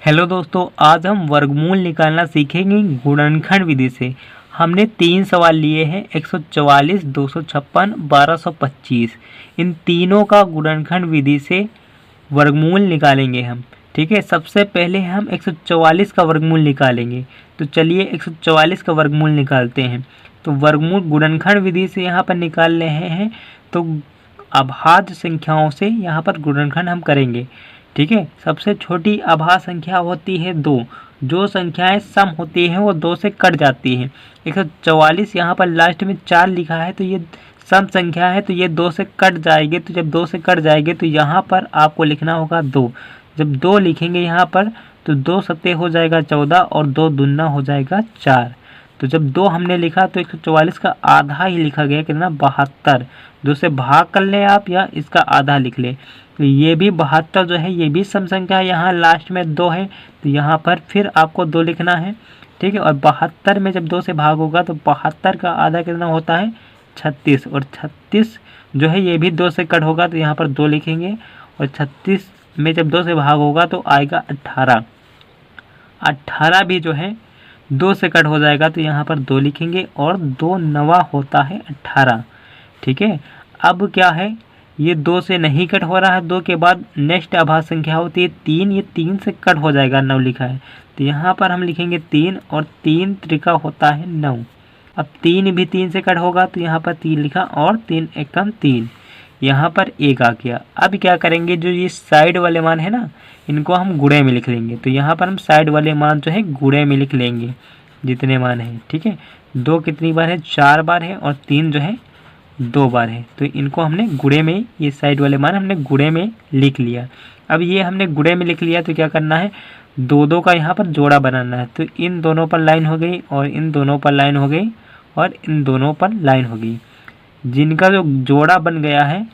Hello दोस्तों, आज हम वर्गमूल निकालना सीखेंगे गुणनखंड विधि से। हमने 3 सवाल लिए हैं, 144, 256, 1225। इन तीनों का गुणनखंड विधि से वर्गमूल निकालेंगे हम। ठीक है, सबसे पहले हम 144 का वर्गमूल निकालेंगे। तो चलिए 144 का वर्गमूल निकालते हैं। तो वर्गमूल गुणनखंड विधि से यहाँ पर निकाल रहे हैं, तो अभाज्य संख्याओं से यहाँ पर गुणनखंड हम करेंगे। ठीक है, सबसे छोटी अभाज्य संख्या होती है 2। जो संख्याएं सम होती हैं वो 2 से कट जाती हैं। 144 यहाँ पर लास्ट में 4 लिखा है, तो ये सम संख्या है, तो ये 2 से कट जाएगी। तो जब 2 से कट जाएगी तो यहाँ पर आपको लिखना होगा 2। जब 2 लिखेंगे यहाँ पर तो 2 सत्ते हो जाएगा 14 और 2 दूना हो जाएगा 4। तो जब 2 हमने लिखा तो 144 का आधा ही लिखा गया, कितना 72। 2 से भाग कर लें आप या इसका आधा लिख लें। तो ये भी 72 जो है ये भी सम संख्या है, यहाँ लास्ट में 2 है, तो यहाँ पर फिर आपको 2 लिखना है। ठीक है, और 72 में जब 2 से भाग होगा तो 72 का आधा कितना होता है 36, और 36 जो है ये भी 2 से कट होगा, तो यहाँ पर 2 लिखेंगे। और 36 में जब 2 से भाग होगा तो आएगा 18। 18 भी जो है 2 से कट हो जाएगा, तो यहाँ पर 2 लिखेंगे, और 2 नवा होता है 18। ठीक है, अब क्या है, ये 2 से नहीं कट हो रहा है। 2 के बाद नेक्स्ट अभाज्य संख्या होती है 3। ये 3 से कट हो जाएगा, 9 लिखा है, तो यहाँ पर हम लिखेंगे 3, और 3 त्रिका होता है 9। अब 3 भी 3 से कट होगा, तो यहाँ पर 3 लिखा, और 3 एकम 3, यहाँ पर 1 आ गया। अब क्या करेंगे, जो ये साइड वाले मान है ना, इनको हम गुणे में लिख लेंगे। तो यहाँ पर हम साइड वाले मान जो है गुणे में लिख लेंगे, जितने मान हैं। ठीक है, 2 कितनी बार है, 4 बार है, और 3 जो है 2 बार है, तो इनको हमने गुणे में, ये साइड वाले मान हमने गुणे में लिख लिया। अब ये हमने गुणे में लिख लिया, तो क्या करना है, 2 का यहाँ पर जोड़ा बनाना है। तो इन दोनों पर लाइन हो गई, और इन दोनों पर लाइन हो गई, और इन दोनों पर लाइन हो गई। जिनका जो जोड़ा बन गया है,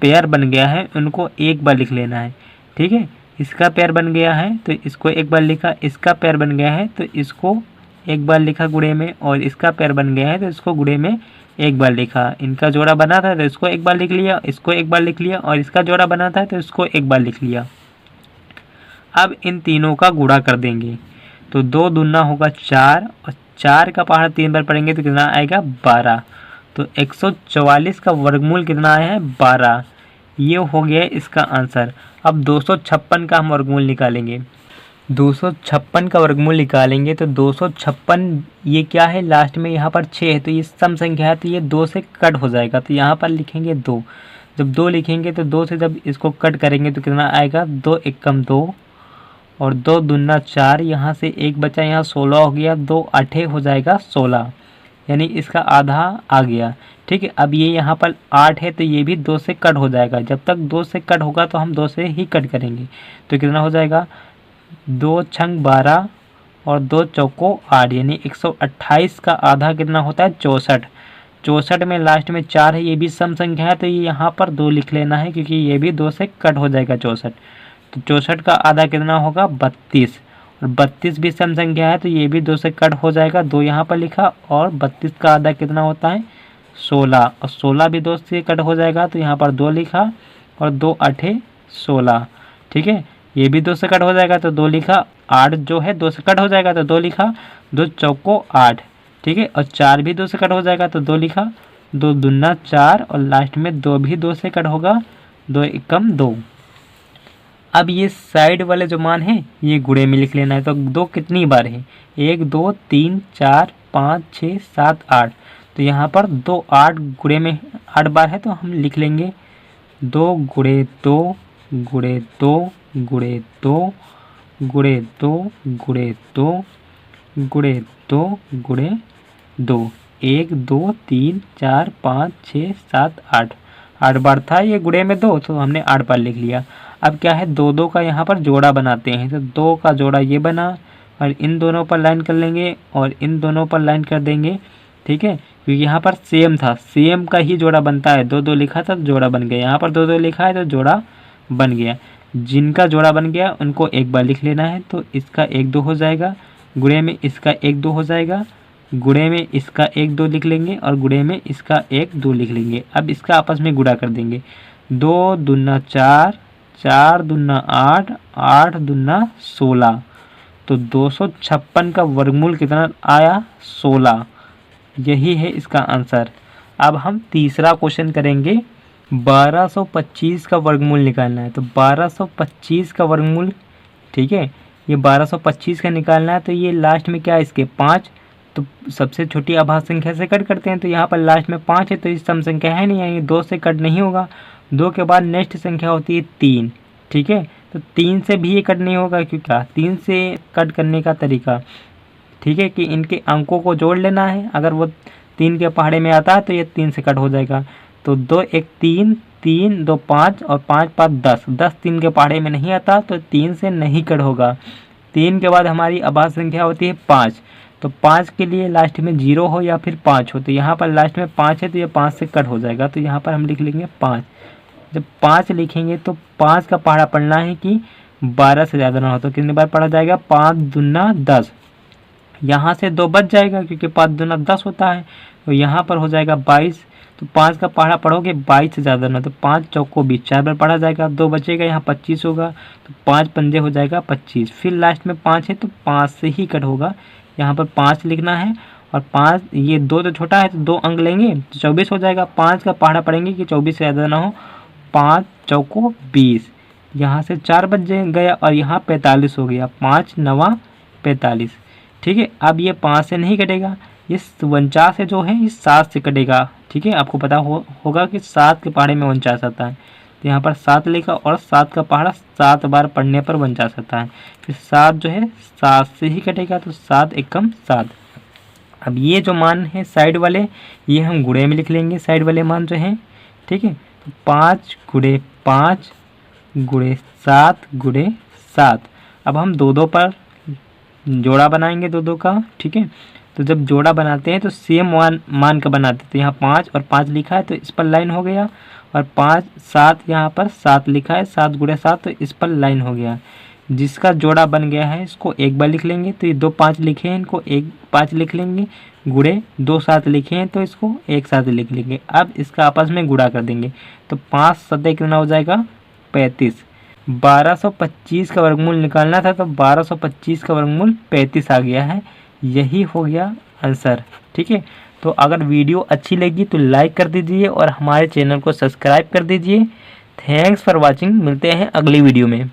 पेयर बन गया है, उनको एक बार लिख लेना है। ठीक है, इसका पेयर बन गया है तो इसको एक बार लिखा, इसका पेयर बन गया है तो इसको एक बार लिखा गुणे में, और इसका पेयर बन गया है तो इसको गुणे में एक बार लिखा। इनका जोड़ा बना था तो इसको एक बार लिख लिया, इसको एक बार लिख लिया, और इसका जोड़ा बना था तो इसको एक बार लिख लिया। अब इन तीनों का गुणा कर देंगे, तो 2 दूना होगा 4, और 4 का पहाड़ 3 बार पढ़ेंगे तो कितना आएगा 12। तो 144 का वर्गमूल कितना आया है 12। ये हो गया इसका आंसर। अब 256 का हम वर्गमूल निकालेंगे। 256 का वर्गमूल निकालेंगे तो 256 ये क्या है, लास्ट में यहाँ पर 6 है, तो ये सम संख्या है, तो ये 2 से कट हो जाएगा, तो यहाँ पर लिखेंगे 2। जब 2 लिखेंगे तो 2 से जब इसको कट करेंगे तो कितना आएगा 2 एकम 2, और 2 दूना 4, यहाँ से 1 बचा, यहाँ 16 हो गया, 2 8 हो जाएगा 16, यानी इसका आधा आ गया। ठीक है, अब ये यहाँ पर 8 है, तो ये भी 2 से कट हो जाएगा। जब तक 2 से कट होगा तो हम 2 से ही कट करेंगे, तो कितना हो जाएगा 2 छंग 12, और 2 चौको 8, यानी 128 का आधा कितना होता है 64। 64 में लास्ट में 4 है, ये भी सम संख्या है, तो ये यहाँ पर 2 लिख लेना है, क्योंकि ये भी 2 से कट हो जाएगा 64। तो 64 का आधा कितना होगा 32, और 32 भी सम संख्या है, तो ये भी 2 से कट हो जाएगा, 2 यहाँ पर लिखा, और 32 का आधा कितना होता है 16, और 16 भी 2 से कट हो जाएगा, तो यहाँ पर 2 लिखा, और 2 8 16। ठीक है, ये भी 2 से कट हो जाएगा, तो 2 लिखा, 8 जो है 2 से कट हो जाएगा, तो 2 लिखा, 2 चौको 8। ठीक है, और 4 भी 2 से कट हो जाएगा, तो 2 लिखा, 2 दूना 4, और लास्ट में 2 भी 2 से कट होगा, 2 एकम 2। अब ये साइड वाले जो मान हैं ये गुणे में लिख लेना है। तो 2 कितनी बार है, 1 2 3 4 5 6 7 8, तो यहाँ पर 2 8 गुणे में 8 बार है, तो हम लिख लेंगे 2 गुणे 2 गुणे 2 गुणे 2 गुणे 2 गुणे 2 गुणे 2 गुणे 2, 1 2 3 4 5 6 7 8, 8 बार था ये गुणे में 2, तो हमने 8 बार लिख लिया। अब क्या है, 2 2 का यहाँ पर जोड़ा बनाते हैं, तो 2 का जोड़ा ये बना, और इन दोनों पर लाइन कर लेंगे, और इन दोनों पर लाइन कर देंगे। ठीक है, क्योंकि यहाँ पर सेम था, सेम का ही जोड़ा बनता है। 2 2 लिखा था तो जोड़ा बन गया, यहाँ पर 2 2 लिखा है तो जोड़ा बन गया। जिनका जोड़ा बन गया उनको एक बार लिख लेना है, तो इसका 1 2 हो जाएगा, गुणे में इसका 1 2 हो जाएगा, गुणे में इसका 1 2 लिख लेंगे, और गुणे में इसका 1 2 लिख लेंगे। अब इसका आपस में गुणा कर देंगे, 2 दूना 4, 4 दूना 8, 8 दूना 16, तो 256 का वर्गमूल कितना आया? 16। यही है इसका आंसर। अब हम तीसरा क्वेश्चन करेंगे। 1225 का वर्गमूल निकालना है। तो 1225 का वर्गमूल, ठीक है, ये 1225 का निकालना है। तो ये लास्ट में क्या है इसके? 5। तो सबसे छोटी अभाज्य संख्या से कट करते हैं। तो यहाँ पर लास्ट में 5 है, तो इस सम संख्या है नहीं, यानी 2 से कट नहीं होगा। 2 के बाद नेक्स्ट संख्या होती है 3, ठीक है। तो 3 से भी ये कट नहीं होगा, क्योंकि 3 से कट करने का तरीका, ठीक है, कि इनके अंकों को जोड़ लेना है। अगर वो 3 के पहाड़े में आता है तो ये 3 से कट हो जाएगा। तो 2 1 3, 3 2 5 और 5 5 10। 10 3 के पहाड़े में नहीं आता, तो 3 से नहीं कट होगा। 3 के बाद हमारी अभाज्य संख्या होती है 5। तो 5 के लिए लास्ट में 0 हो या फिर 5 हो। तो यहाँ पर लास्ट में 5 है, तो ये 5 से कट हो जाएगा। तो यहाँ पर हम लिख लेंगे 5। जब 5 लिखेंगे तो 5 का पहाड़ा पढ़ना है कि 12 से ज़्यादा ना हो। तो कितनी बार पढ़ा जाएगा? 5 दूना 10। यहाँ से 2 बच जाएगा, क्योंकि 5 दूना 10 होता है। तो यहाँ पर हो जाएगा 22। तो 5 का पहाड़ा पढ़ोगे 22 से ज़्यादा ना, तो 5 चौको 20, 4 बार पढ़ा जाएगा। 2 बचेगा, यहाँ 25 होगा। तो 5 पंजे हो जाएगा 25। फिर लास्ट में 5 है, तो 5 से ही कट होगा। यहाँ पर 5 लिखना है। और 5, ये 2 तो छोटा है, तो 2 अंक लेंगे तो 24 हो जाएगा। 5 का पहाड़ा पढ़ेंगे कि 24 से ज़्यादा ना हो। 5 चौको 20, यहाँ से 4 बच गया और यहाँ 45 हो गया। 5 9 45, ठीक है। अब ये 5 से नहीं कटेगा, ये 49 से जो है ये 7 से कटेगा, ठीक है। आपको पता होगा कि 7 के पहाड़े में 49 आता है। तो यहाँ पर 7 लिखा और 7 का पहाड़ा 7 बार पढ़ने पर 49 आता है। फिर 7 जो है 7 से ही कटेगा, तो 7 एकम 7। अब ये जो मान है साइड वाले, ये हम गुणे में लिख लेंगे, साइड वाले मान जो हैं, ठीक है। तो 5 गुणे 5 गुणे 7 गुणे 7। अब हम 2 पर जोड़ा बनाएंगे 2 का, ठीक है। तो जब जोड़ा बनाते हैं तो सेम मान का बनाते हैं। तो यहाँ 5 और 5 लिखा है, तो इस पर लाइन हो गया। और 5 7, यहाँ पर 7 लिखा है, 7 गुणे 7, तो इस पर लाइन हो गया। जिसका जोड़ा बन गया है इसको एक बार लिख लेंगे। तो ये 2 5 लिखे हैं, इनको 1 5 लिख लेंगे। गुणे 2 7 लिखे हैं, तो इसको 1 7 लिख लेंगे। अब इसका आपस में गुणा कर देंगे। तो 5 7 कितना हो जाएगा? 35। 1225 का वर्गमूल निकालना था, तो 1225 का वर्गमूल 35 आ गया है। यही हो गया आंसर, ठीक है। तो अगर वीडियो अच्छी लगी तो लाइक कर दीजिए और हमारे चैनल को सब्सक्राइब कर दीजिए। Thanks for watching. मिलते हैं अगली वीडियो में।